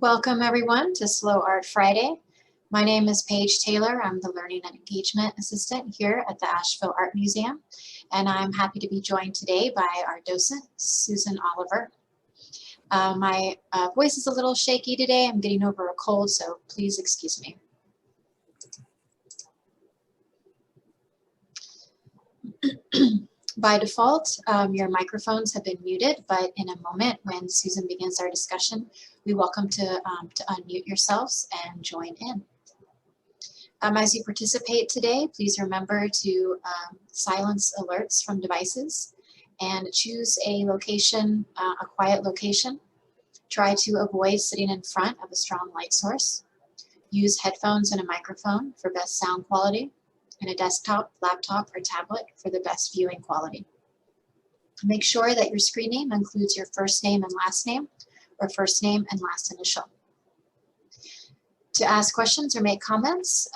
Welcome everyone to Slow Art Friday. My name is Paige Taylor. I'm the Learning and Engagement Assistant here at the Asheville Art Museum, and I'm happy to be joined today by our docent, Susan Oliver. My voice is a little shaky today. I'm getting over a cold, so please excuse me. By default, your microphones have been muted, but in a moment when Susan begins our discussion, we welcome to unmute yourselves and join in. As you participate today, please remember to silence alerts from devices and choose a location, a quiet location. Try to avoid sitting in front of a strong light source. Use headphones and a microphone for best sound quality, and a desktop, laptop, or tablet for the best viewing quality. Make sure that your screen name includes your first name and last name, or first name and last initial. To ask questions or make comments,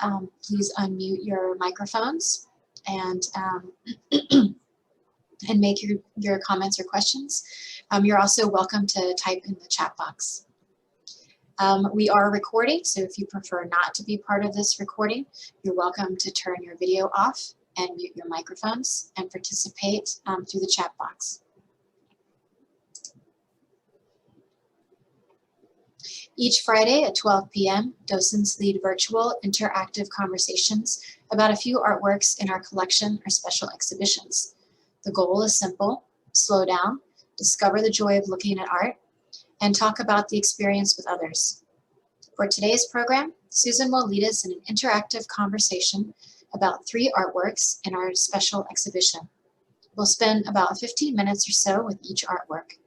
please unmute your microphones and make your comments or questions. You're also welcome to type in the chat box. We are recording, so if you prefer not to be part of this recording, you're welcome to turn your video off and mute your microphones and participate through the chat box. Each Friday at 12 p.m., docents lead virtual interactive conversations about a few artworks in our collection or special exhibitions. The goal is simple: slow down, discover the joy of looking at art, and talk about the experience with others. For today's program, Susan will lead us in an interactive conversation about 3 artworks in our special exhibition. We'll spend about 15 minutes or so with each artwork.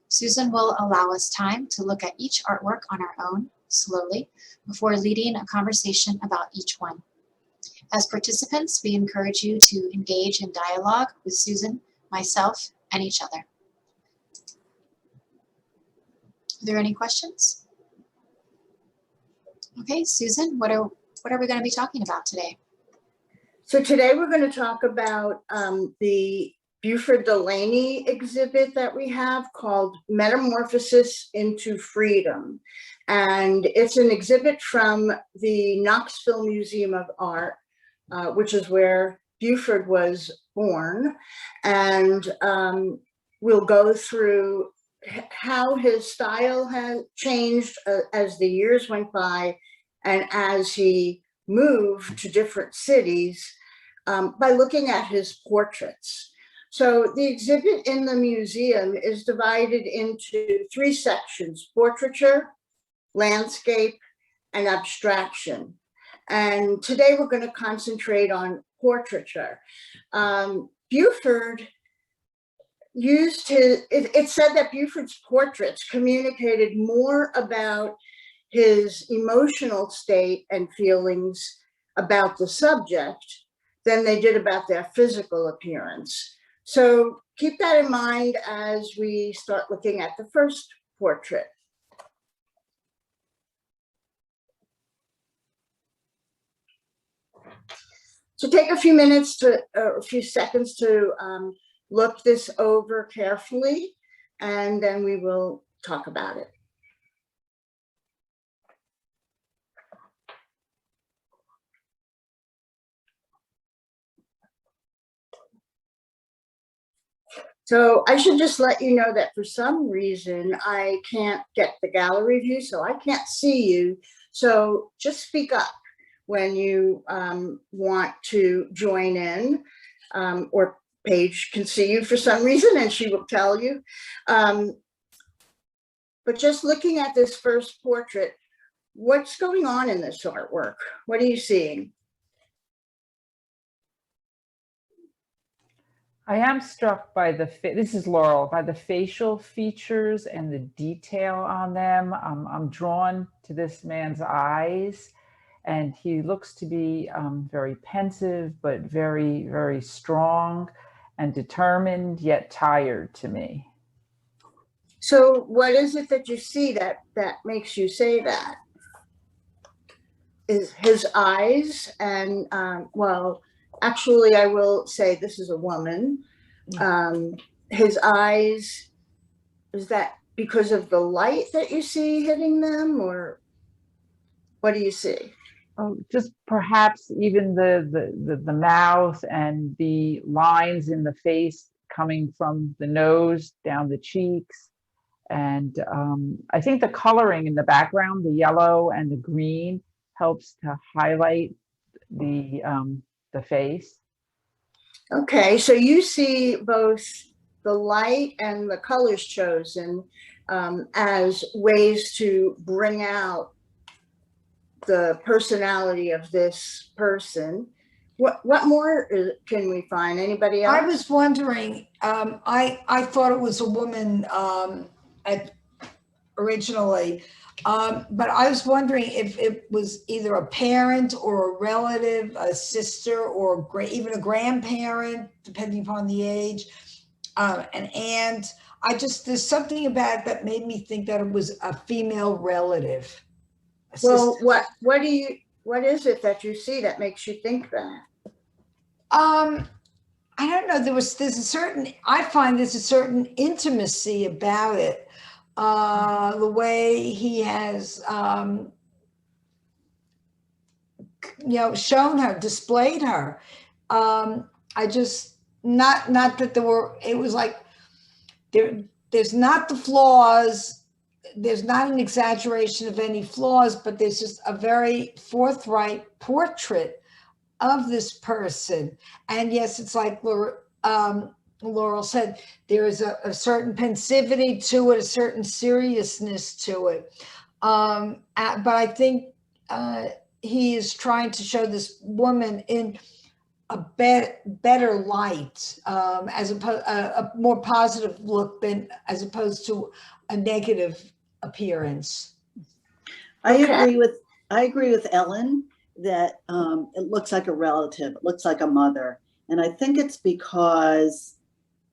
Susan will allow us time to look at each artwork on our own, slowly, before leading a conversation about each one. As participants, we encourage you to engage in dialogue with Susan, myself, and each other. Are there any questions? Okay, Susan, what are we going to be talking about today? So today we're going to talk about the Beauford Delaney exhibit that we have called Metamorphosis into Freedom. And it's an exhibit from the Knoxville Museum of Art, which is where Buford was born. And we'll go through how his style has changed as the years went by and as he moved to different cities by looking at his portraits. So the exhibit in the museum is divided into 3 sections: portraiture, landscape, and abstraction. And today we're going to concentrate on portraiture. Buford used it's said that Buford's portraits communicated more about his emotional state and feelings about the subject than they did about their physical appearance. So keep that in mind as we start looking at the first portrait. So take a few minutes a few seconds to look this over carefully, and then we will talk about it. So I should just let you know that for some reason, I can't get the gallery view, so I can't see you. So just speak up when you want to join in, or Paige can see you for some reason and she will tell you. But just looking at this first portrait, what's going on in this artwork? What are you seeing? I am struck by this is Laurel, by the facial features and the detail on them. I'm drawn to this man's eyes, and he looks to be very pensive, but very, very strong and determined, yet tired to me. So what is it that you see that makes you say that? Is his eyes, and well, actually, I will say this is a woman. His eyes, is that because of the light that you see hitting them, or what do you see? Oh, just perhaps even the mouth and the lines in the face coming from the nose down the cheeks. And I think the coloring in the background, the yellow and the green, helps to highlight the face. Okay, so you see both the light and the colors chosen as ways to bring out the personality of this person. What more can we find? Anybody else? I was wondering, I thought it was a woman originally, but I was wondering if it was either a parent or a relative, a sister, or even a grandparent, depending upon the age, an aunt. There's something about it that made me think that it was a female relative. Well, what is it that you see that makes you think that? I don't know. I find there's a certain intimacy about it. The way he has, shown her, displayed her. Not that it was like, there's not the flaws. There's not an exaggeration of any flaws, but there's just a very forthright portrait of this person. And yes, it's like Laurel said, there is a certain pensivity to it, a certain seriousness to it. But I think he is trying to show this woman in a better light, as opposed a more positive look than as opposed to a negative appearance. I agree with Ellen that it looks like a relative, it looks like a mother. And I think it's because,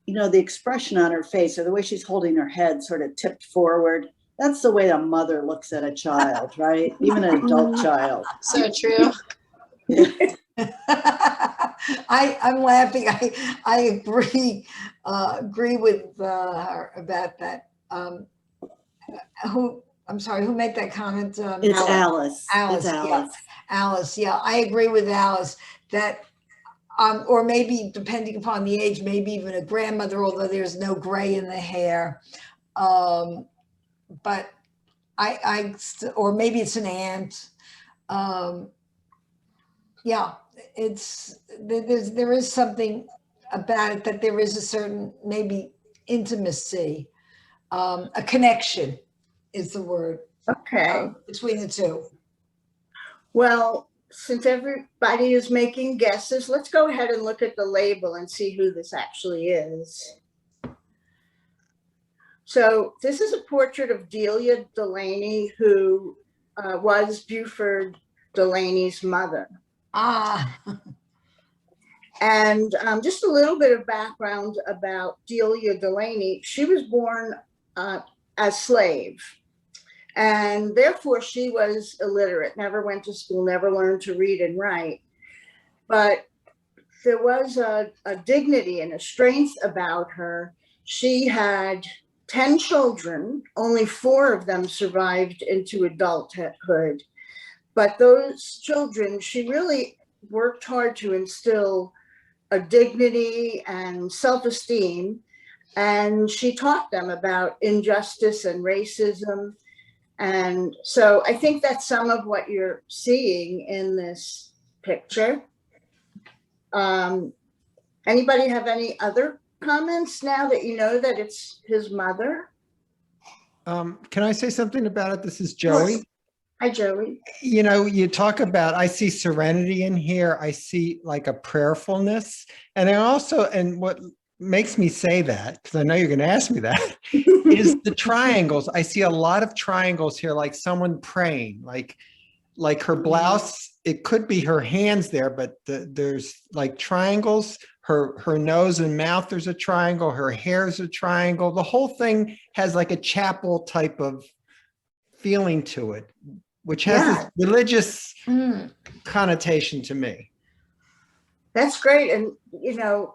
the expression on her face or the way she's holding her head sort of tipped forward, that's the way a mother looks at a child, right? Even an adult child. So true. I'm laughing. I agree with her about that. I'm sorry, who made that comment? It's Alice. Alice. It's Alice. Yeah. Alice. Yeah, I agree with Alice that, or maybe depending upon the age, maybe even a grandmother, although there's no gray in the hair. But or maybe it's an aunt. Yeah, there is something about it that there is a certain maybe intimacy, a connection is the word. Okay. Between the two. Well, since everybody is making guesses, let's go ahead and look at the label and see who this actually is. So this is a portrait of Delia Delaney, who was Buford Delaney's mother. And just a little bit of background about Delia Delaney. She was born as slave, and therefore she was illiterate, never went to school, never learned to read and write. But there was a dignity and a strength about her. She had 10 children, only 4 of them survived into adulthood. But those children, she really worked hard to instill a dignity and self-esteem. And she taught them about injustice and racism. And so I think that's some of what you're seeing in this picture. Anybody have any other comments now that you know that it's his mother? Can I say something about it? This is Joey. Hi, Joey. You talk about, I see serenity in here. I see like a prayerfulness. And what makes me say that, because I know you're going to ask me that, is the triangles. I see a lot of triangles here, like someone praying, like her blouse. It could be her hands there, but there's like triangles. Her nose and mouth, there's a triangle. Her hair's a triangle. The whole thing has like a chapel type of feeling to it, which has this religious connotation to me. That's great. And, you know,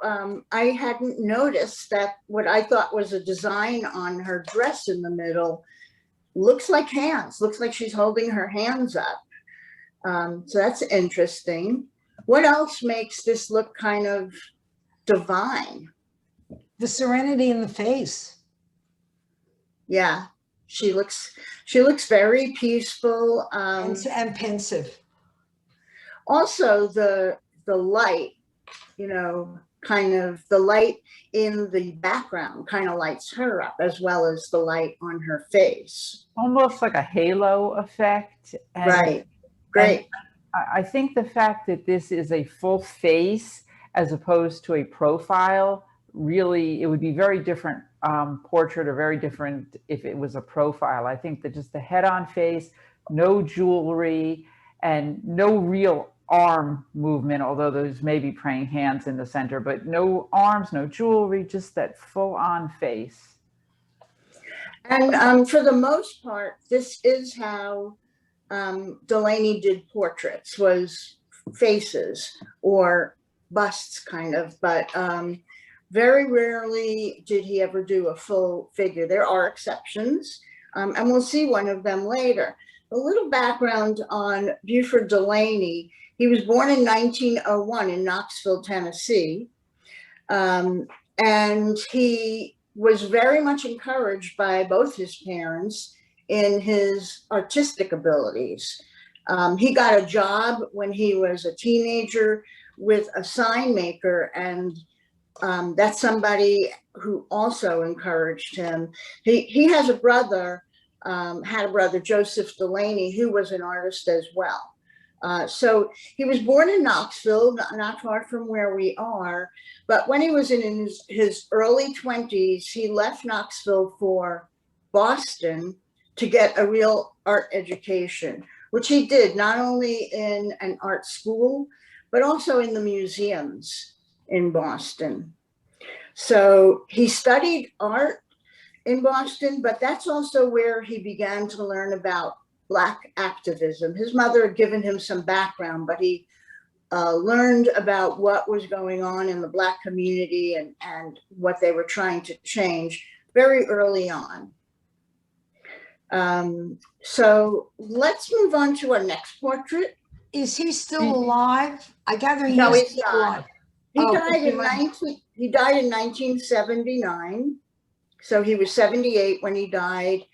I hadn't noticed that what I thought was a design on her dress in the middle looks like hands, looks like she's holding her hands up. So that's interesting. What else makes this look kind of divine? The serenity in the face. Yeah, she looks very peaceful. And pensive. Also the light, you know, kind of the light in the background kind of lights her up, as well as the light on her face. Almost like a halo effect. And, Right. Great. and I think the fact that this is a full face as opposed to a profile, really, it would be very different portrait, or very different if it was a profile. I think that just the head-on face, no jewelry, and no real arm movement, although those may be praying hands in the center, but no arms, no jewelry, just that full-on face. And for the most part, this is how Delaney did portraits, was faces or busts kind of, but very rarely did he ever do a full figure. There are exceptions, and we'll see one of them later. A little background on Buford Delaney. He was born in 1901 in Knoxville, Tennessee, and he was very much encouraged by both his parents in his artistic abilities. He got a job when he was a teenager with a sign maker, and that's somebody who also encouraged him. He has a brother, had a brother, Joseph Delaney, who was an artist as well. So he was born in Knoxville, not far from where we are, but when he was in his early 20s, he left Knoxville for Boston to get a real art education, which he did not only in an art school, but also in the museums in Boston. So he studied art in Boston, but that's also where he began to learn about Black activism. His mother had given him some background, but he learned about what was going on in the Black community and what they were trying to change very early on. So let's move on to our next portrait. Is he still alive? I gather he No, is he's still not. alive. He Oh, died in okay. he died in 1979. So he was 78 when he died,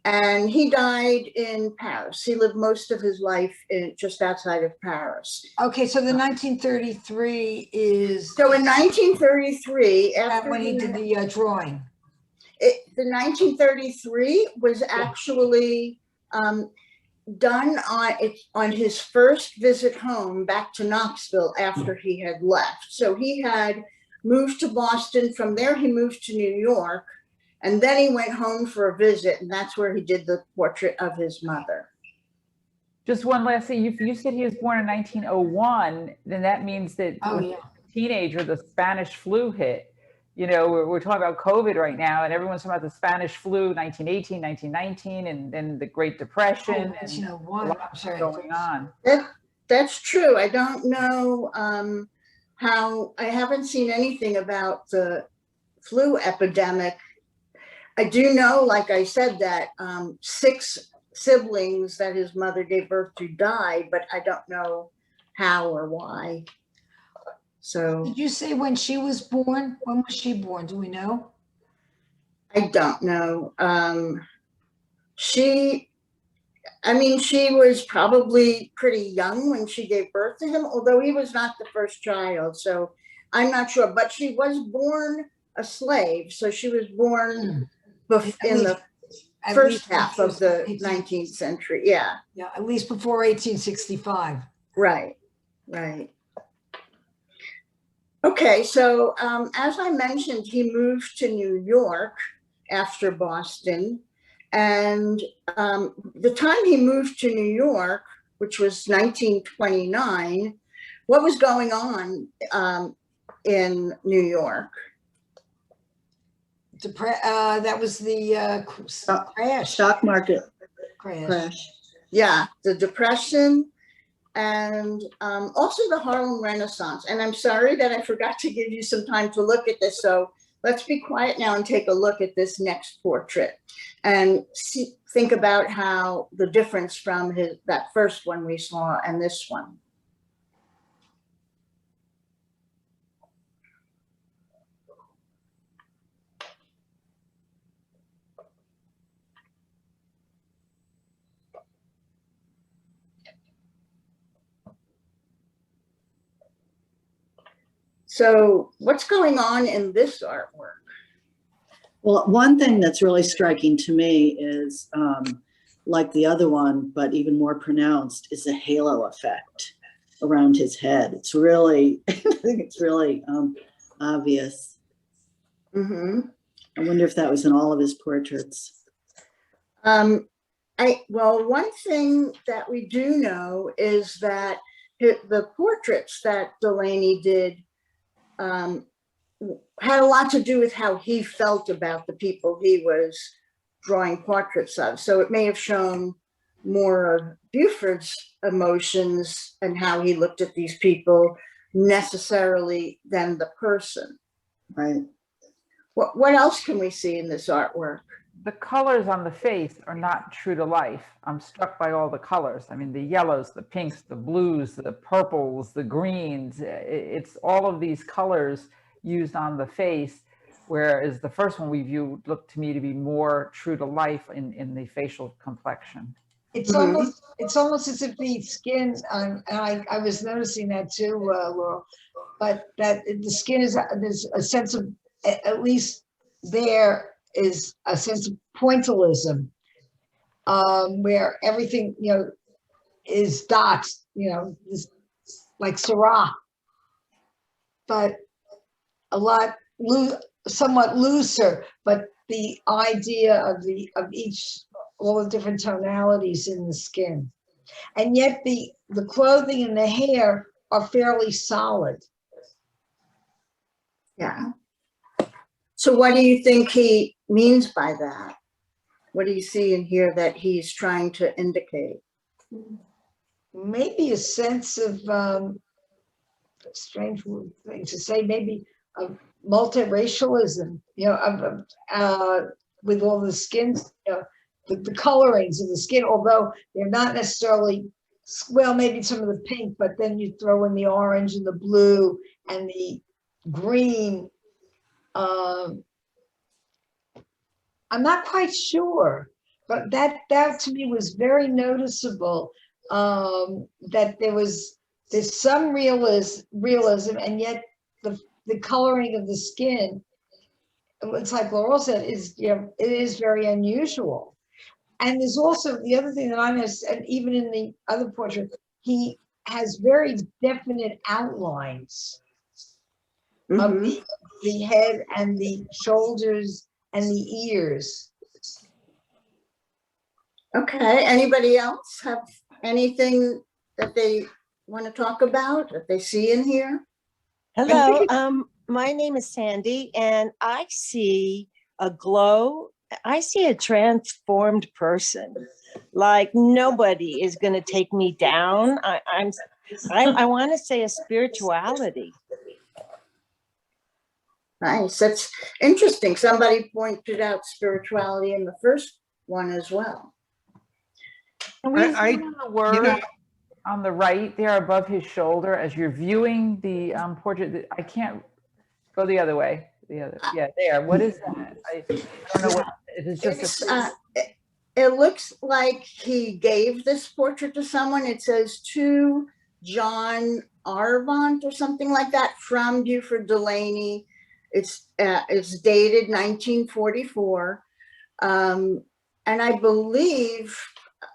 and he died in Paris. He lived most of his life just outside of Paris. Okay, so the 1933 is. So in 1933, after when he did the drawing. The 1933 was actually done on his first visit home back to Knoxville after he had left. So he had moved to Boston. From there, he moved to New York, and then he went home for a visit, and that's where he did the portrait of his mother. Just one last thing, you said he was born in 1901, then that means that when he was a teenager, the Spanish flu hit. You know, we're talking about COVID right now, and everyone's talking about the Spanish flu, 1918, 1919, and then the Great Depression, and a lot going on. That's true. I don't know how, I haven't seen anything about the flu epidemic. I do know, like I said, that 6 siblings that his mother gave birth to died, but I don't know how or why. So did you say when she was born? When was she born? Do we know? I don't know. She was probably pretty young when she gave birth to him, although he was not the first child. So I'm not sure, but she was born a slave. So she was born in the first half of the 19th century. Yeah. Yeah, at least before 1865. Right. Okay, so as I mentioned, he moved to New York after Boston, and the time he moved to New York, which was 1929, what was going on in New York? That was the crash. Stock market crash. Yeah, the Depression. and also the Harlem Renaissance. And I'm sorry that I forgot to give you some time to look at this. So let's be quiet now and take a look at this next portrait and think about how the difference from that first one we saw and this one. So what's going on in this artwork? Well, one thing that's really striking to me is, like the other one, but even more pronounced, is the halo effect around his head. It's really, I think it's really obvious. Mm-hmm. I wonder if that was in all of his portraits. Well, one thing that we do know is that the portraits that Delaney did had a lot to do with how he felt about the people he was drawing portraits of. So it may have shown more of Buford's emotions and how he looked at these people necessarily than the person. Right. What else can we see in this artwork? The colors on the face are not true to life. I'm struck by all the colors. I mean, the yellows, the pinks, the blues, the purples, the greens. It's all of these colors used on the face, whereas the first one we viewed looked to me to be more true to life in the facial complexion. It's almost as if the skin, and I was noticing that too, Laurel, but that the skin there's a sense of, at least there is a sense of pointillism, where everything, is dots, is like Syrah, but a lot somewhat looser, but the idea of all the different tonalities in the skin. And yet the clothing and the hair are fairly solid. Yeah. So what do you think he means by that? What do you see in here that he's trying to indicate? Maybe a sense of, strange thing to say, maybe of multiracialism, with all the skins, the colorings of the skin, although they're not necessarily, well, maybe some of the pink, but then you throw in the orange and the blue and the green. I'm not quite sure, but that to me was very noticeable, that there's some realism, and yet the coloring of the skin, it's like Laurel said, it is very unusual. And there's also the other thing that I noticed, and even in the other portrait, he has very definite outlines of the head and the shoulders and the ears. Okay, anybody else have anything that they want to talk about, that they see in here? Hello, my name is Sandy, and I see a glow. I see a transformed person. Like nobody is going to take me down. I want to say a spirituality. Nice, that's interesting. Somebody pointed out spirituality in the first one as well. Can we zoom in the word on the right there above his shoulder as you're viewing the portrait? I can't go the other way. Yeah, there. What is that? I don't know what it is. Just it looks like he gave this portrait to someone. It says to John Arvant or something like that, from Beauford Delaney. It's dated 1944, and I believe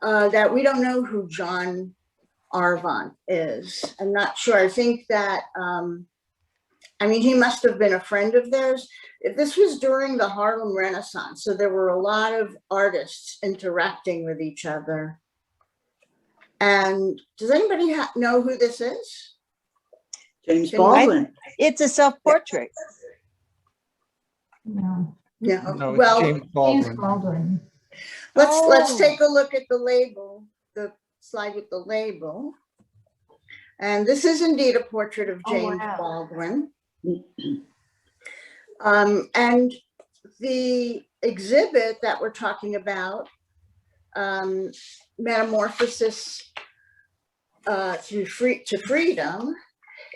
that we don't know who John Arvant is. I'm not sure. I think that I mean, he must have been a friend of theirs. This was during the Harlem Renaissance, so there were a lot of artists interacting with each other. And does anybody know who this is? James Baldwin. It's a self-portrait. No. Yeah. No, it's Well, James Baldwin. let's take a look at the label, the slide with the label. And this is indeed a portrait of Oh, James wow. Baldwin. And the exhibit that we're talking about, Metamorphosis to Freedom,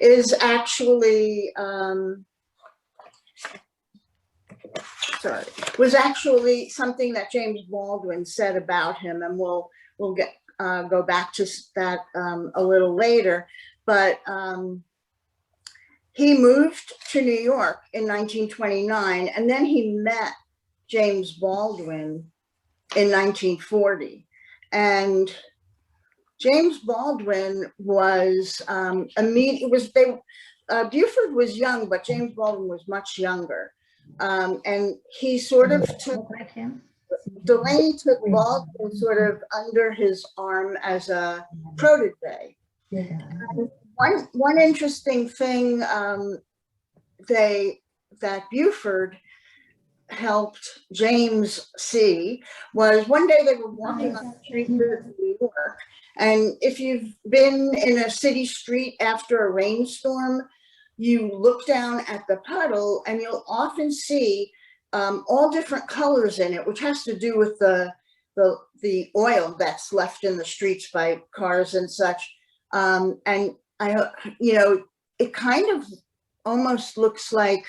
is actually, was actually something that James Baldwin said about him, and we'll get go back to that a little later. But he moved to New York in 1929, and then he met James Baldwin in 1940. And James Baldwin was Buford was young, but James Baldwin was much younger. And he sort of Delaney took Baldwin sort of under his arm as a protege. One interesting thing that Buford helped James see was one day they were walking on the streets of New York. And if you've been in a city street after a rainstorm, you look down at the puddle and you'll often see all different colors in it, which has to do with the oil that's left in the streets by cars and such. And it kind of almost looks like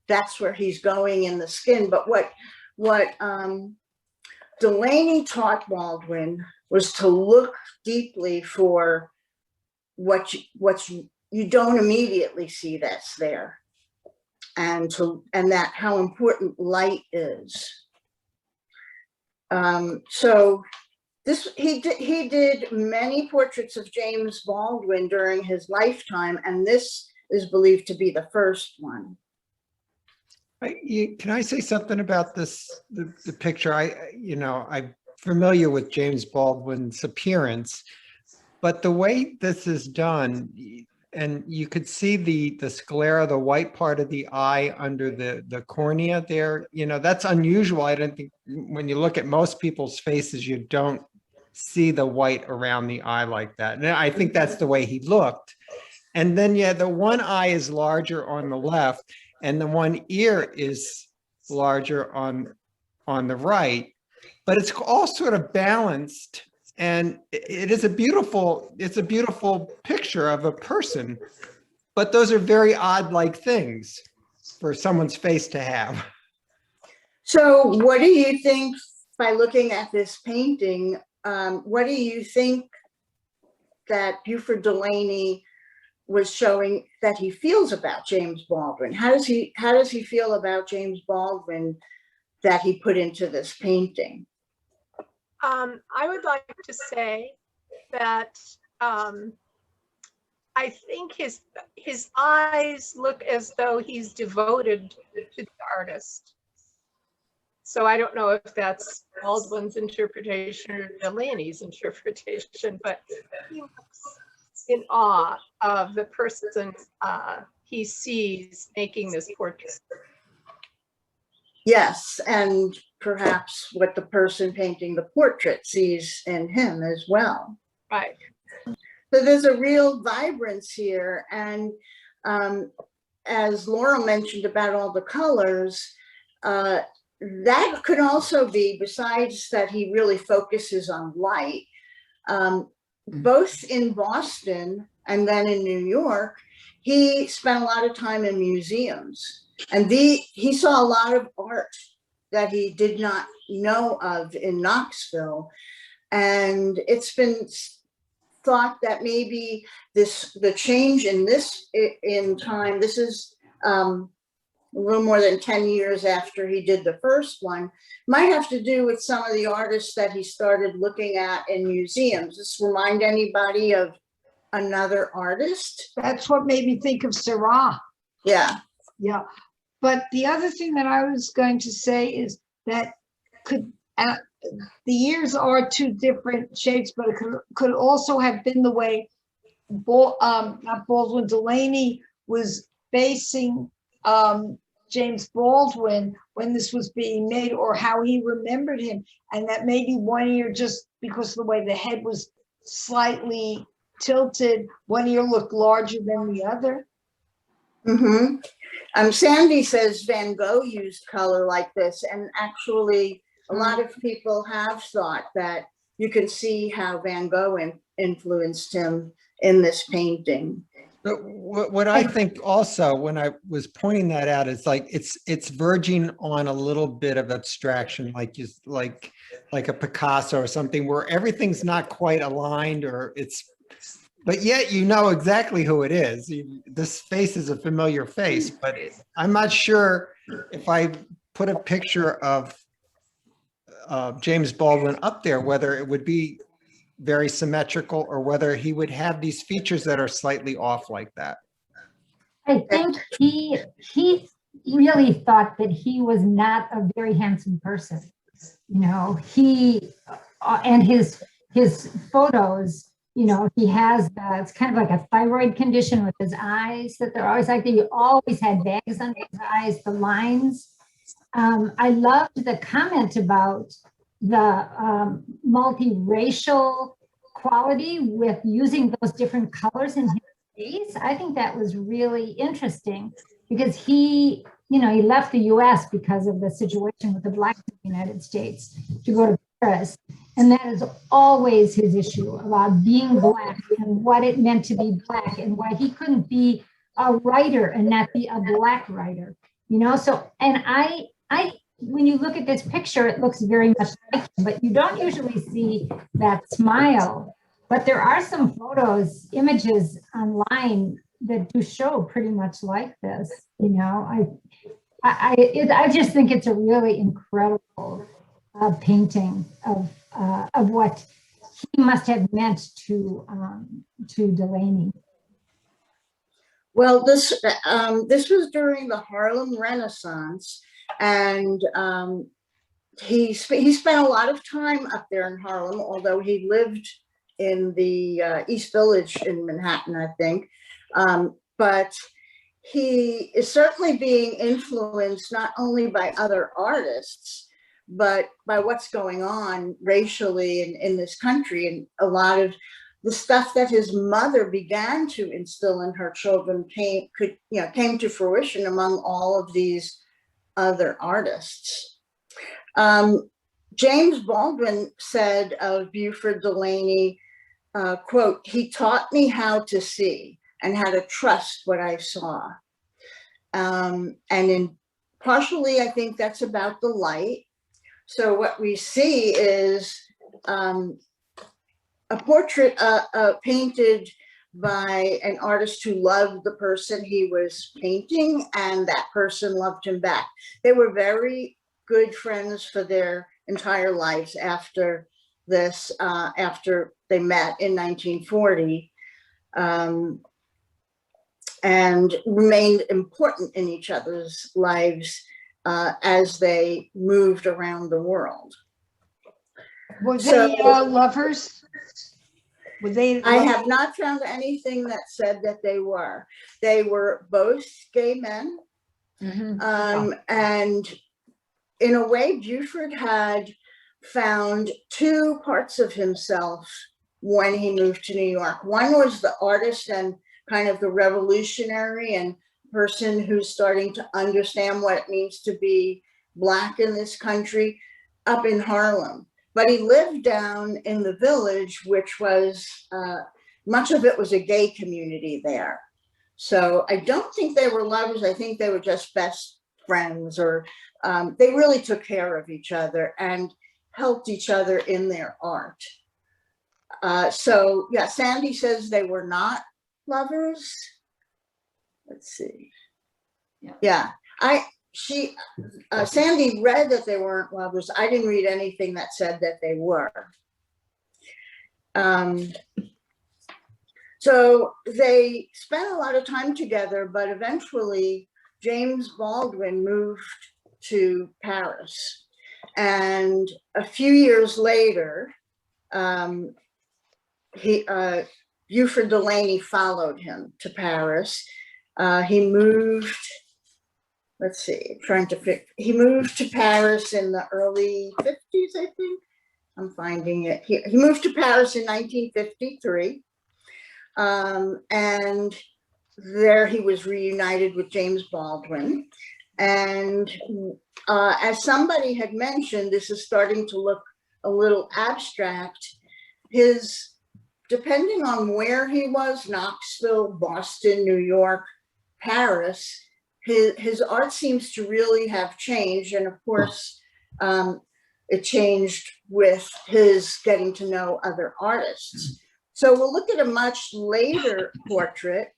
that's where he's going in the skin. But what Delaney taught Baldwin was to look deeply for what you don't immediately see that's there, and that how important light is. So he did many portraits of James Baldwin during his lifetime, and this is believed to be the first one. Can I say something about this, the picture? I'm familiar with James Baldwin's appearance, but the way this is done, and you could see the sclera, the white part of the eye under the cornea there, that's unusual. I don't think when you look at most people's faces, you don't see the white around the eye like that. And I think that's the way he looked. And then, yeah, the one eye is larger on the left, and the one ear is larger on the right, but it's all sort of balanced. And it's a beautiful picture of a person, but those are very odd-like things for someone's face to have. So what do you think, by looking at this painting, what do you think that Buford Delaney was showing that he feels about James Baldwin? How does he feel about James Baldwin that he put into this painting? I would like to say that I think his eyes look as though he's devoted to the artist. So I don't know if that's Baldwin's interpretation or Delaney's interpretation, but he looks in awe of the person he sees making this portrait. Yes, and perhaps what the person painting the portrait sees in him as well. Right. So there's a real vibrance here. And as Laurel mentioned about all the colors, that could also be, besides that he really focuses on light, both in Boston and then in New York, he spent a lot of time in museums. And he saw a lot of art that he did not know of in Knoxville. And it's been thought that maybe the change in time, this is a little more than 10 years after he did the first one, might have to do with some of the artists that he started looking at in museums. Does this remind anybody of another artist? That's what made me think of Seurat. Yeah. Yeah. But the other thing that I was going to say is that the ears are two different shapes, but it could also have been the way not Baldwin, Delaney was facing James Baldwin when this was being made, or how he remembered him, and that maybe one ear, just because of the way the head was slightly tilted, one ear looked larger than the other. Sandy says Van Gogh used color like this, and actually a lot of people have thought that you can see how Van Gogh influenced him in this painting. But what I think also, when I was pointing that out, is like it's verging on a little bit of abstraction, like a Picasso or something, where everything's not quite aligned, or but yet you know exactly who it is. This face is a familiar face, but I'm not sure if I put a picture of James Baldwin up there, whether it would be very symmetrical or whether he would have these features that are slightly off like that. I think he really thought that he was not a very handsome person. You know, he and his photos, you know, he has it's kind of like a thyroid condition with his eyes, that they're always like that. He always had bags under his eyes, the lines. I loved the comment about the multiracial quality with using those different colors in his face. I think that was really interesting, because he, you know, he left the US because of the situation with the blacks in the United States to go to Paris. And that is always his issue, about being black and what it meant to be black, and why he couldn't be a writer and not be a black writer, you know? So, and I when you look at this picture, it looks very much like him, but you don't usually see that smile. But there are some photos, images online that do show pretty much like this. You know, I just think it's a really incredible painting of what he must have meant to Delaney. Well, this was during the Harlem Renaissance, and he spent a lot of time up there in Harlem, although he lived in the East Village in Manhattan, I think. But he is certainly being influenced not only by other artists, but by what's going on racially in this country. And a lot of the stuff that his mother began to instill in her children came to fruition among all of these other artists. James Baldwin said of Buford Delaney, quote, "He taught me how to see and how to trust what I saw." And partially, I think that's about the light. So what we see is a portrait painted by an artist who loved the person he was painting, and that person loved him back. They were very good friends for their entire lives after this, after they met in 1940, and remained important in each other's lives as they moved around the world. Were they lovers? Were they? I have not found anything that said that they were. They were both gay men. Mm-hmm. And in a way, Buford had found two parts of himself when he moved to New York. One was the artist and kind of the revolutionary and person who's starting to understand what it means to be Black in this country, up in Harlem. But he lived down in the Village, which was, much of it was a gay community there. So I don't think they were lovers. I think they were just best friends, or they really took care of each other and helped each other in their art. So yeah, Sandy says they were not lovers. Let's see. Yeah, Sandy read that they weren't lovers. I didn't read anything that said that they were. So they spent a lot of time together, but eventually James Baldwin moved to Paris. And a few years later, Beauford Delaney followed him to Paris. He moved, let's see, he moved to Paris in the early 50s, I think. I'm finding it here. He moved to Paris in 1953. And there he was reunited with James Baldwin. And as somebody had mentioned, this is starting to look a little abstract. Depending on where he was, Knoxville, Boston, New York, Paris, his art seems to really have changed. And of course, it changed with his getting to know other artists. So we'll look at a much later portrait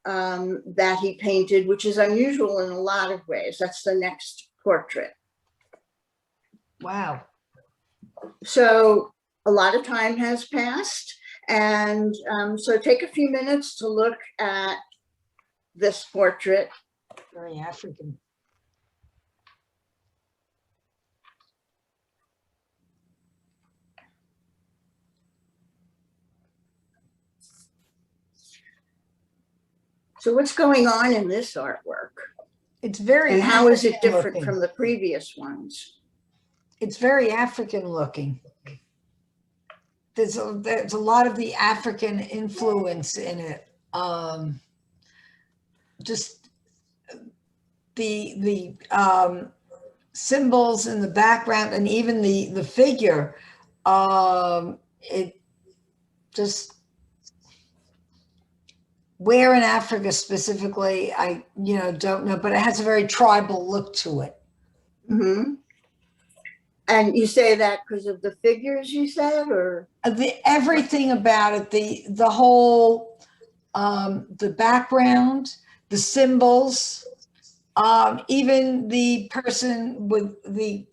that he painted, which is unusual in a lot of ways. That's the next portrait. Wow. So a lot of time has passed. And so take a few minutes to look at this portrait. Very African. So what's going on in this artwork? It's very And how is it African different looking. from the previous ones? It's very African looking. There's a lot of the African influence in it. Just the symbols in the background and even the figure. It just, where in Africa specifically, I don't know, but it has a very tribal look to it. Mm-hmm. And you say that because of the figures you said, or? Everything about it, the whole, the background, the symbols, even the person with the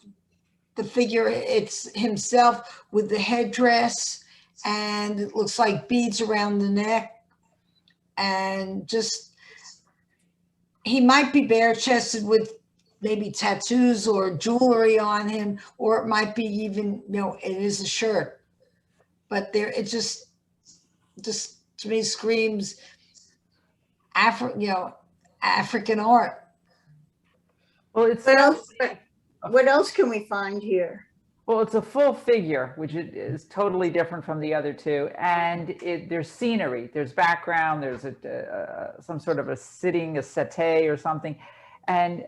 figure, it's himself with the headdress, and it looks like beads around the neck, and just, he might be bare-chested with maybe tattoos or jewelry on him, or it might be even, it is a shirt. But it just to me screams African art. Well, it's What else can we find here? Well, it's a full figure, which is totally different from the other two. And there's scenery, there's background, there's some sort of a settee or something. And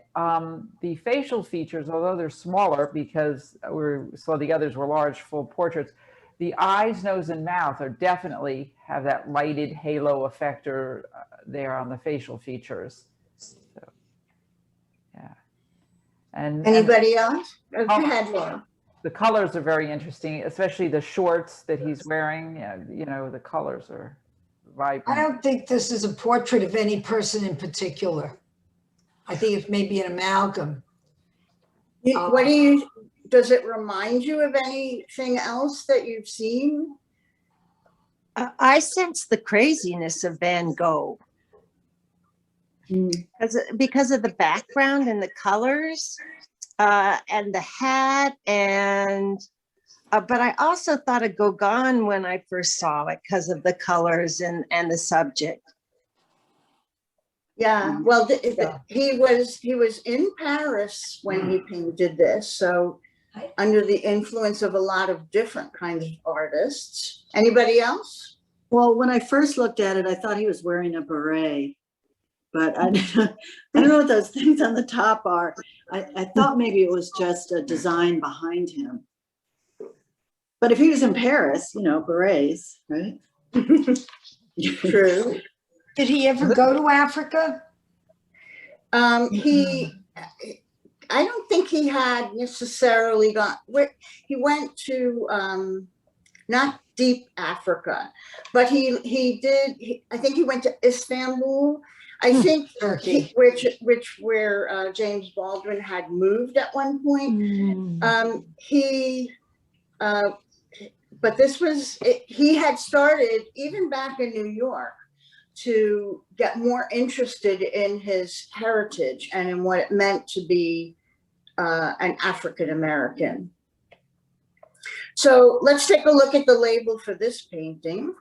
the facial features, although they're smaller because we saw the others were large, full portraits, the eyes, nose, and mouth are definitely have that lighted halo effect there on the facial features. So, yeah. And anybody else? Go ahead, Laura. The colors are very interesting, especially the shorts that he's wearing. The colors are vibrant. I don't think this is a portrait of any person in particular. I think it's maybe an amalgam. Does it remind you of anything else that you've seen? I sense the craziness of Van Gogh. Because of the background and the colors and the hat, and but I also thought of Gauguin when I first saw it because of the colors and the subject. Yeah, well, he was in Paris when he painted this, so under the influence of a lot of different kinds of artists. Anybody else? Well, when I first looked at it, I thought he was wearing a beret, but I don't know what those things on the top are. I thought maybe it was just a design behind him. But if he was in Paris, berets, right? True. Did he ever go to Africa? I don't think he had necessarily he went to not deep Africa, but he did. I think he went to Istanbul. I think Turkey, where James Baldwin had moved at one point. But this was he had started even back in New York to get more interested in his heritage and in what it meant to be an African American. So let's take a look at the label for this painting.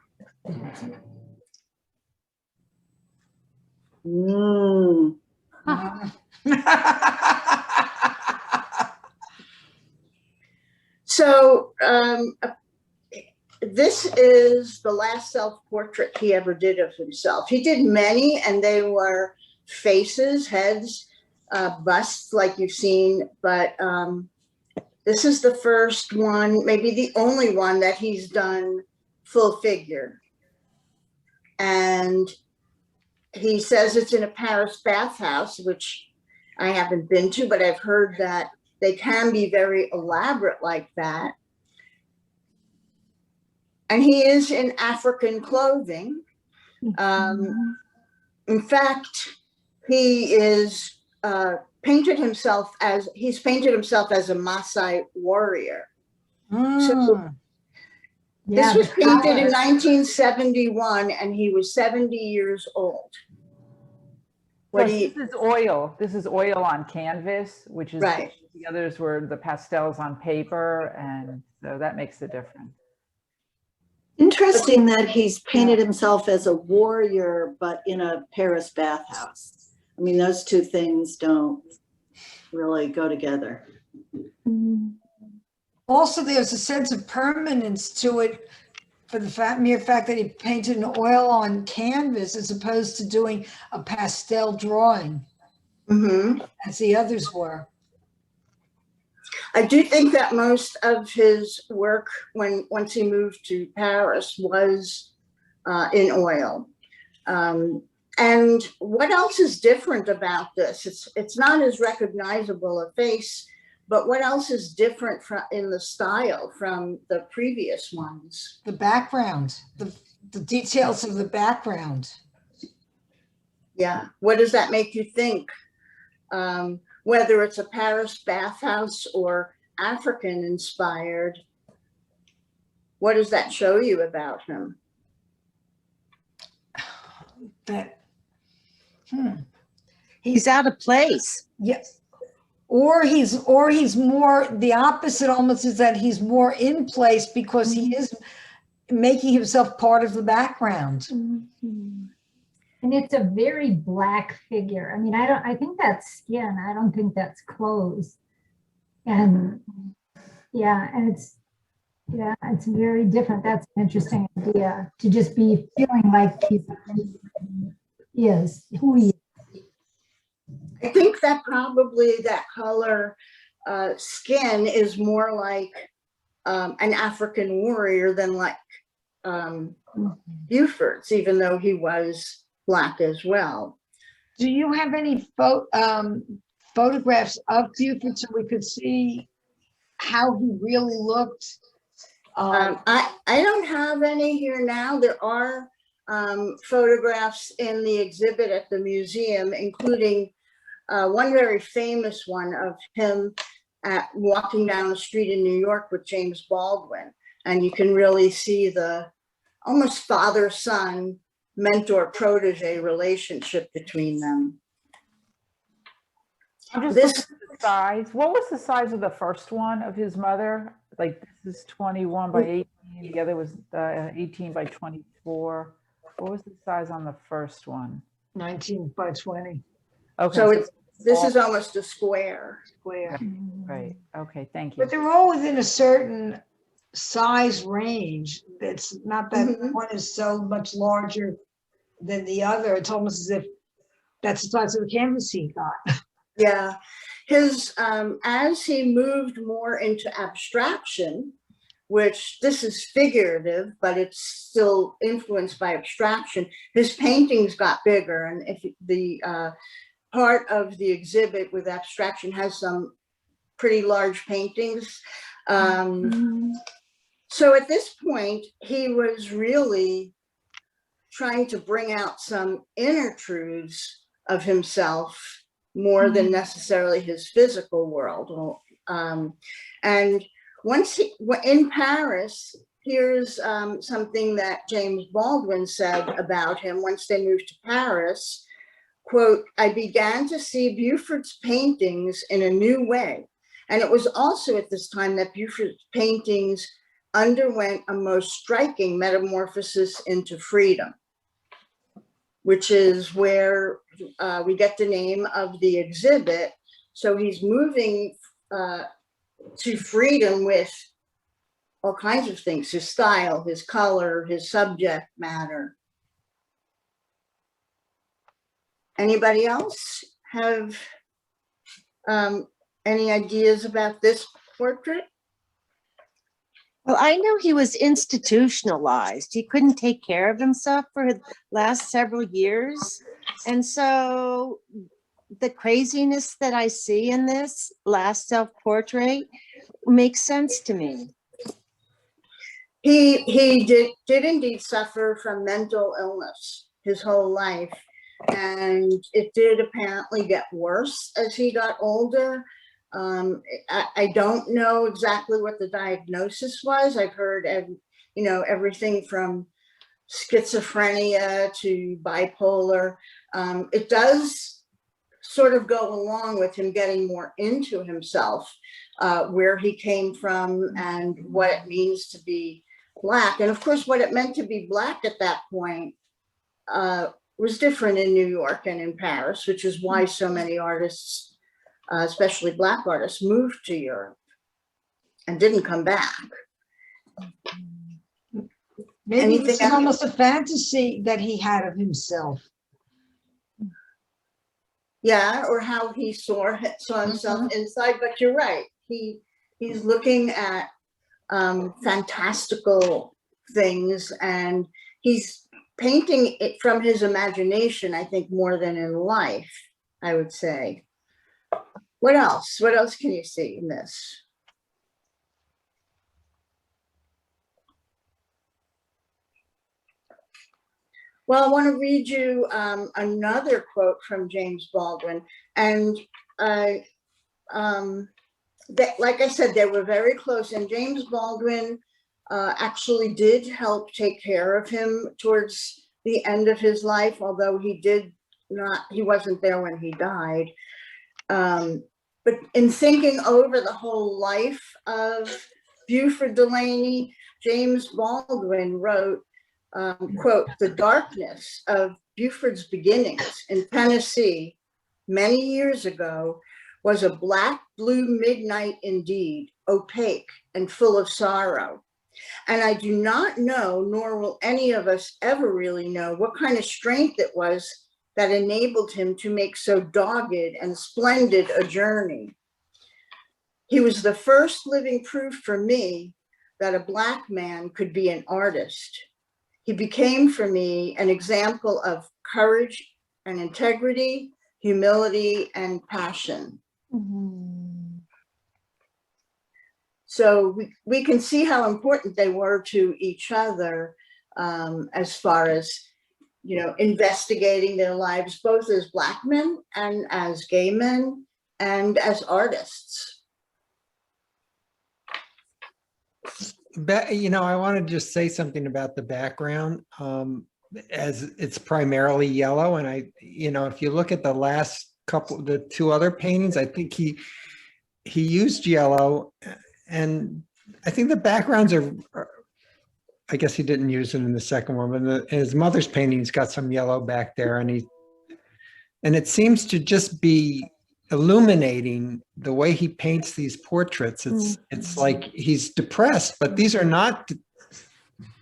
So this is the last self-portrait he ever did of himself. He did many, and they were faces, heads, busts like you've seen, but this is the first one, maybe the only one that he's done full figure. And he says it's in a Paris bathhouse, which I haven't been to, but I've heard that they can be very elaborate like that. And he is in African clothing. In fact, he is painted himself as a Maasai warrior. So this was painted in 1971, and he was 70 years old. This is oil. This is oil on canvas, which is right. The others were the pastels on paper, and so that makes the difference. Interesting that he's painted himself as a warrior, but in a Paris bathhouse. I mean, those two things don't really go together. Also, there's a sense of permanence to it for the mere fact that he painted an oil on canvas as opposed to doing a pastel drawing, as the others were. I do think that most of his work, once he moved to Paris, was in oil. And what else is different about this? It's not as recognizable a face, but what else is different in the style from the previous ones? The background, the details of the background. Yeah, what does that make you think? Whether it's a Paris bathhouse or African inspired, what does that show you about him? He's out of place. Yes. Or he's more, the opposite almost is that he's more in place because he is making himself part of the background. And it's a very black figure. I mean, I think that's skin. I don't think that's clothes. And yeah, and it's very different. That's an interesting idea, to just be feeling like who he is. I think that probably that color skin is more like an African warrior than like Buford's, even though he was Black as well. Do you have any photographs of Buford so we could see how he really looked? I don't have any here now. There are photographs in the exhibit at the museum, including one very famous one of him walking down the street in New York with James Baldwin. And you can really see the almost father-son, mentor-protege relationship between them. I'm just looking at the size. What was the size of the first one of his mother? Like, this is 21 by 18. The other was 18 by 24. What was the size on the first one? 19 by 20. Okay. So this is almost a square. Right. Okay. Thank you. But they're all within a certain size range. It's not that one is so much larger than the other. It's almost as if that's the size of the canvas he got. Yeah, his as he moved more into abstraction, which this is figurative, but it's still influenced by abstraction, his paintings got bigger. And if the part of the exhibit with abstraction has some pretty large paintings. So at this point, he was really trying to bring out some inner truths of himself more than necessarily his physical world. And once in Paris, here's something that James Baldwin said about him once they moved to Paris, quote, "I began to see Buford's paintings in a new way. And it was also at this time that Buford's paintings underwent a most striking metamorphosis into freedom," which is where we get the name of the exhibit. So he's moving to freedom with all kinds of things, his style, his color, his subject matter. Anybody else have any ideas about this portrait? Well, I know he was institutionalized. He couldn't take care of himself for the last several years. And so the craziness that I see in this last self-portrait makes sense to me. He did indeed suffer from mental illness his whole life. And it did apparently get worse as he got older. I don't know exactly what the diagnosis was. I've heard, everything from schizophrenia to bipolar. It does sort of go along with him getting more into himself, where he came from and what it means to be Black. And of course, what it meant to be Black at that point was different in New York and in Paris, which is why so many artists, especially Black artists, moved to Europe and didn't come back. Maybe it was almost a fantasy that he had of himself. Yeah, or how he saw himself inside. But you're right. He's looking at fantastical things, and he's painting it from his imagination, I think, more than in life, I would say. What else? What else can you see in this? Well, I want to read you another quote from James Baldwin. And like I said, they were very close. And James Baldwin actually did help take care of him towards the end of his life, although he wasn't there when he died. But in thinking over the whole life of Buford Delaney, James Baldwin wrote, quote, "The darkness of Buford's beginnings in Tennessee many years ago was a black blue midnight indeed, opaque and full of sorrow. And I do not know, nor will any of us ever really know, what kind of strength it was that enabled him to make so dogged and splendid a journey. He was the first living proof for me that a Black man could be an artist. He became for me an example of courage and integrity, humility, and passion." So we can see how important they were to each other as far as, investigating their lives, both as Black men and as gay men and as artists. I want to just say something about the background, as it's primarily yellow. And if you look at the last the two other paintings, I think he used yellow, and I think the backgrounds are I guess he didn't use it in the second one, but in his mother's painting, he's got some yellow back there, and it seems to just be illuminating the way he paints these portraits. It's like he's depressed, but these are not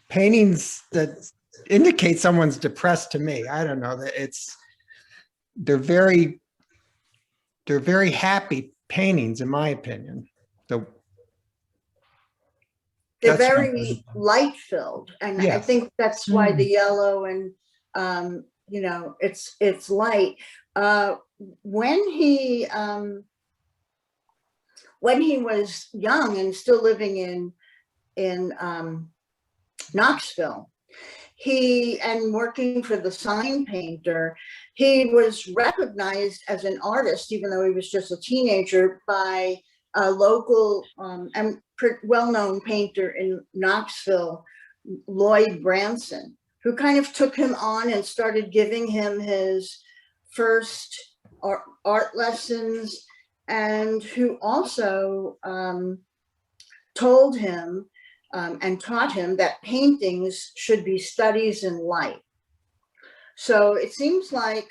paintings that indicate someone's depressed to me. I don't know. They're very happy paintings, in my opinion. They're very light filled, and yes. I think that's why the yellow and it's light. When he was young and still living in Knoxville, and working for the sign painter, he was recognized as an artist, even though he was just a teenager, by a local and well-known painter in Knoxville, Lloyd Branson, who kind of took him on and started giving him his first art lessons, and who also told him and taught him that paintings should be studies in light. So it seems like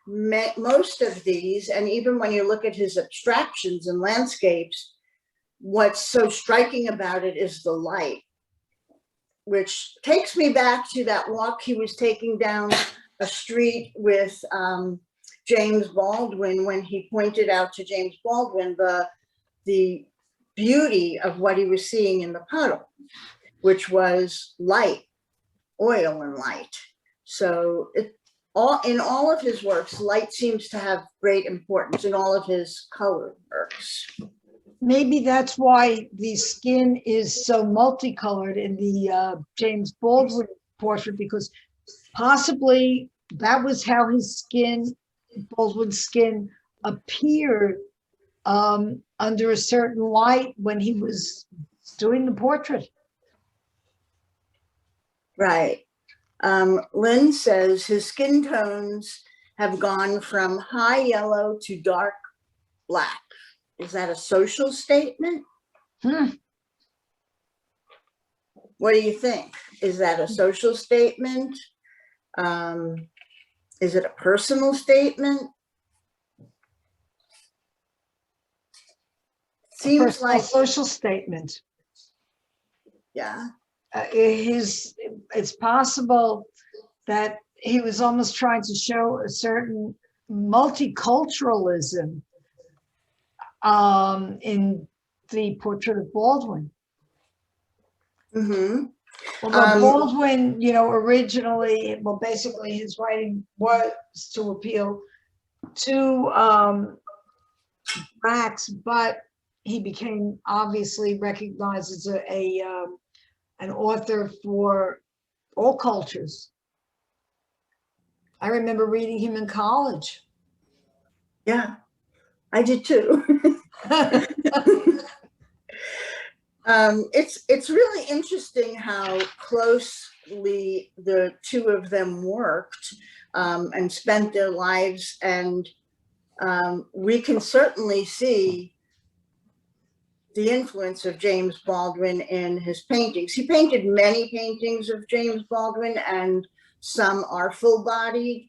most of these, and even when you look at his abstractions and landscapes, what's so striking about it is the light, which takes me back to that walk he was taking down a street with James Baldwin, when he pointed out to James Baldwin the beauty of what he was seeing in the puddle, which was light, oil and light. So in all of his works, light seems to have great importance in all of his color works. Maybe that's why the skin is so multicolored in the James Baldwin portrait, because possibly that was how his skin, Baldwin's skin, appeared under a certain light when he was doing the portrait. Right. Lynn says his skin tones have gone from high yellow to dark black. Is that a social statement? What do you think? Is that a social statement? Is it a personal statement? Seems Personal like, social statement. yeah. It's possible that he was almost trying to show a certain multiculturalism in the portrait of Baldwin. Mm-hmm. Although Baldwin, you know, originally, well, basically his writing was to appeal to blacks, but he became obviously recognized as an author for all cultures. I remember reading him in college. Yeah, I did too. It's really interesting how closely the two of them worked and spent their lives, and we can certainly see the influence of James Baldwin in his paintings. He painted many paintings of James Baldwin, and some are full-bodied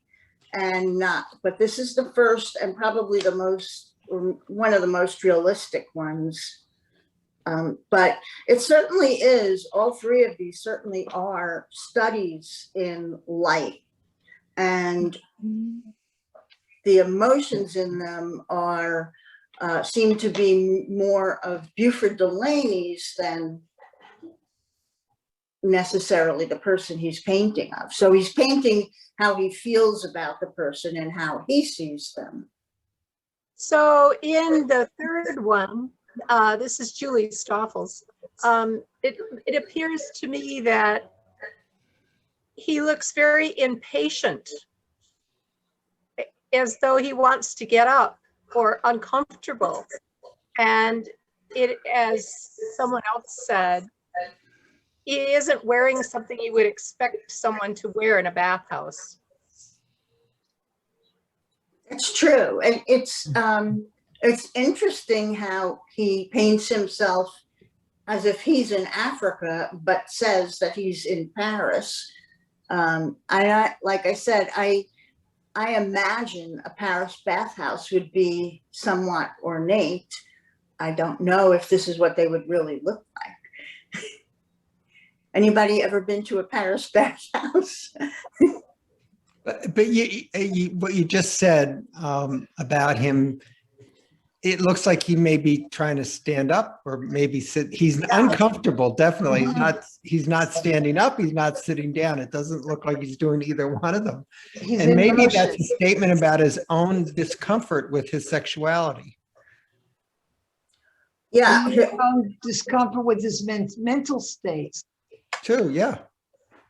and not, but this is the first and probably the most, or one of the most realistic ones. But it certainly is, all three of these certainly are studies in light, and the emotions in them are seem to be more of Beauford Delaney's than necessarily the person he's painting of. So he's painting how he feels about the person and how he sees them. So in the third one, this is Julie Stoffels. It appears to me that he looks very impatient, as though he wants to get up or uncomfortable. And it, as someone else said, he isn't wearing something you would expect someone to wear in a bathhouse. It's true. And it's interesting how he paints himself as if he's in Africa, but says that he's in Paris. Like I said, I imagine a Paris bathhouse would be somewhat ornate. I don't know if this is what they would really look like. Anybody ever been to a Paris bathhouse? But what you just said about him, it looks like he may be trying to stand up or maybe sit. He's uncomfortable, definitely. He's not standing up. He's not sitting down. It doesn't look like he's doing either one of them. And maybe that's a statement about his own discomfort with his sexuality. Yeah. Discomfort with his mental states. Too, yeah.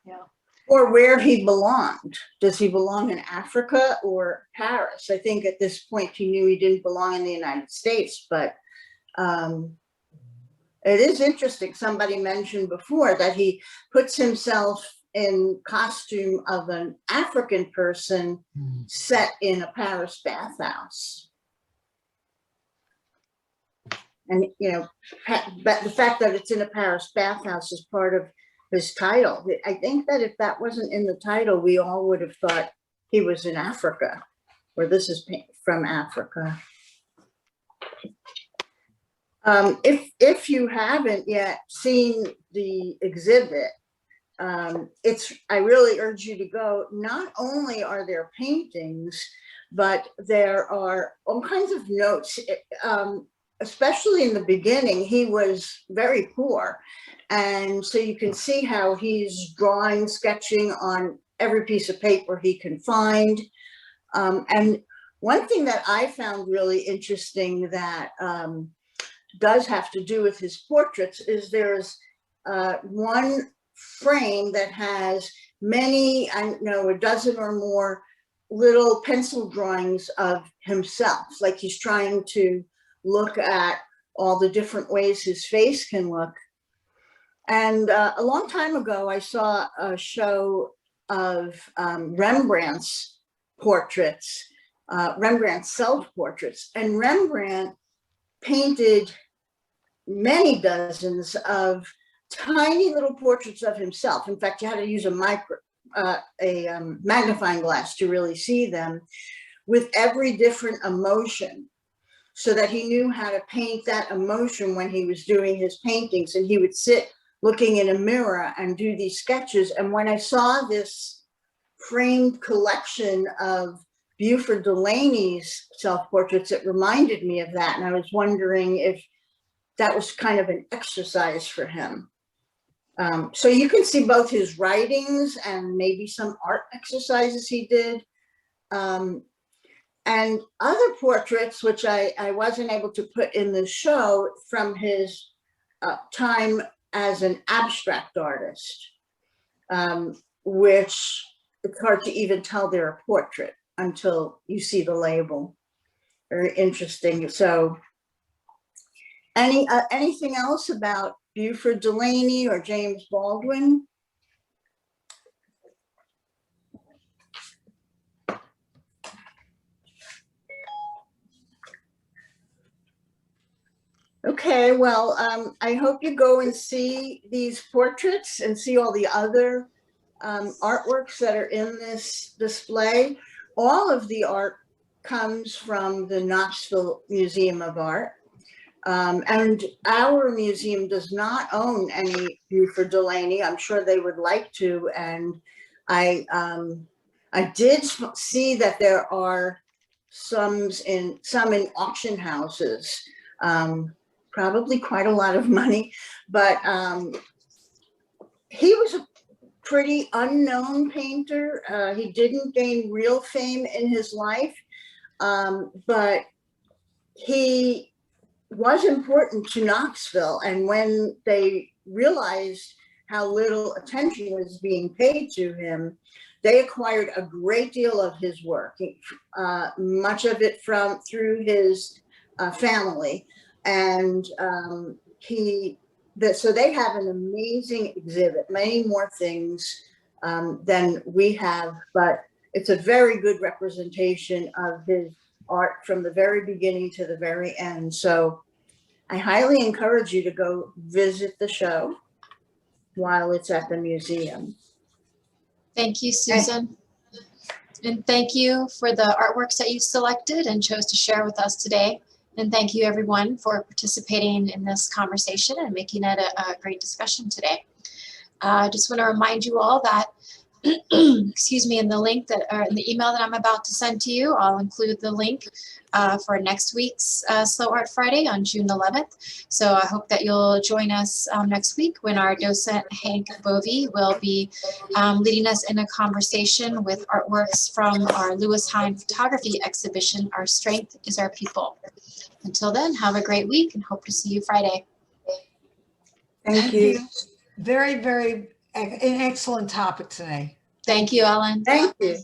Yeah. Or where he belonged. Does he belong in Africa or Paris? I think at this point he knew he didn't belong in the United States, but it is interesting. Somebody mentioned before that he puts himself in costume of an African person set in a Paris bathhouse. And, you know, but the fact that it's in a Paris bathhouse is part of his title. I think that if that wasn't in the title, we all would have thought he was in Africa, or this is from Africa. If you haven't yet seen the exhibit, I really urge you to go. Not only are there paintings, but there are all kinds of notes. Especially in the beginning, he was very poor. And so you can see how he's drawing, sketching on every piece of paper he can find. And one thing that I found really interesting that does have to do with his portraits is there's one frame that has many, I don't know, a dozen or more little pencil drawings of himself, like he's trying to look at all the different ways his face can look. And a long time ago, I saw a show of Rembrandt's portraits, Rembrandt's self-portraits, and Rembrandt painted many dozens of tiny little portraits of himself. In fact, you had to use a magnifying glass to really see them, with every different emotion, so that he knew how to paint that emotion when he was doing his paintings. And he would sit looking in a mirror and do these sketches. And when I saw this framed collection of Buford Delaney's self-portraits, it reminded me of that. And I was wondering if that was kind of an exercise for him. So you can see both his writings and maybe some art exercises he did. And other portraits, which I wasn't able to put in the show, from his time as an abstract artist, which it's hard to even tell they're a portrait until you see the label. Very interesting. So anything else about Buford Delaney or James Baldwin? Okay, well, I hope you go and see these portraits and see all the other artworks that are in this display. All of the art comes from the Knoxville Museum of Art. And our museum does not own any Buford Delaney. I'm sure they would like to. And I did see that there are some in auction houses. Probably quite a lot of money, but he was a pretty unknown painter. He didn't gain real fame in his life, but he was important to Knoxville. And when they realized how little attention was being paid to him, they acquired a great deal of his work, much of it through his family. And so they have an amazing exhibit, many more things than we have, but it's a very good representation of his art from the very beginning to the very end. So I highly encourage you to go visit the show while it's at the museum. Thank you, Susan. And thank you for the artworks that you selected and chose to share with us today. And thank you, everyone, for participating in this conversation and making it a great discussion today. I just want to remind you all that, excuse me, in the link that, or in the email that I'm about to send to you, I'll include the link for next week's Slow Art Friday on June 11th. So I hope that you'll join us next week when our docent, Hank Bovey, will be leading us in a conversation with artworks from our Lewis Hine photography exhibition, Our Strength is Our People. Until then, have a great week and hope to see you Friday. Thank you. Very, very an excellent topic today. Thank you, Ellen. Thank you.